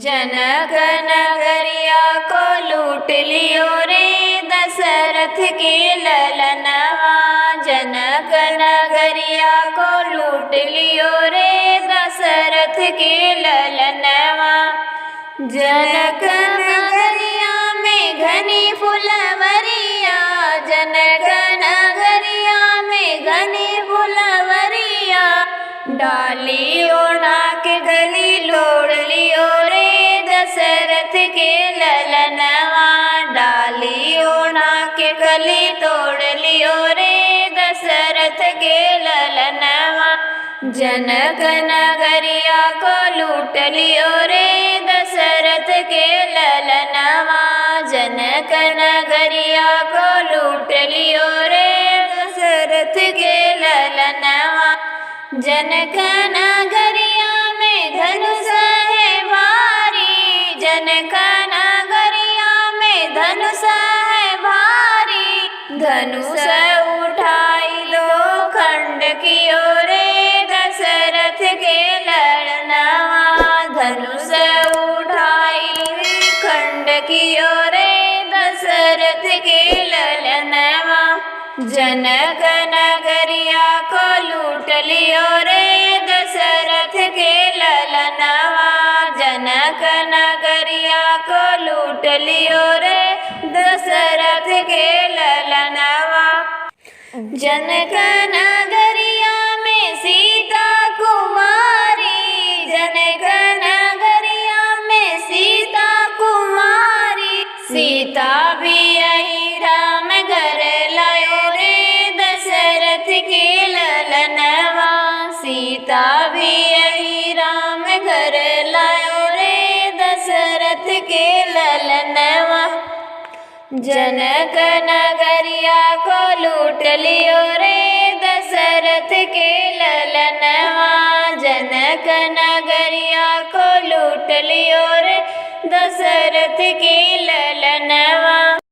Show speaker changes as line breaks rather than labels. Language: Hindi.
जनक नगरिया को लूट लियो रे दशरथ के ललनवा। जनक नगरिया को लूट लियो रे दशरथ के ललनवा। जनक नगरिया में घनी फुलवरिया, जनक नगरिया में घनी फुलवरिया। डाली ओढ़ा के गली लोड़ लियो रे दशरथ के ललनवा। डाली ओढ़ा के गली तोड़ लियो रे दशरथ के ललनवा। जनक नगरिया को लूट लियो रे दशरथ के ललनवा। जनक नगरिया को लूट लियो रे दशरथ के ललनवा। जनक नगरिया में धनुष है भारी, जनक नगरिया में धनुष है भारी। धनुष उठाई लो खंड कियो रे दशरथ के ललनवा। धनुष उठाई खंड कियो रे दशरथ के ललनवा। जनक नगरिया को लूट लियो रे दशरथ के ललनवा। जनक नगरिया को लूट लियो रे दशरथ के ललनवा। जनक नगरिया में सीता कुमारी, जनक नगरिया में सीता कुमारी। सीता भी यही राम घर लायो रे दशरथ के ललनवा। सीता भी यही राम घर लायो रे दशरथ के ललनवा। जनक नगरिया को लूट लियो रे दशरथ के ललनवा। जनक नगरिया को लूट लियो रे दशरथ के ललनवा।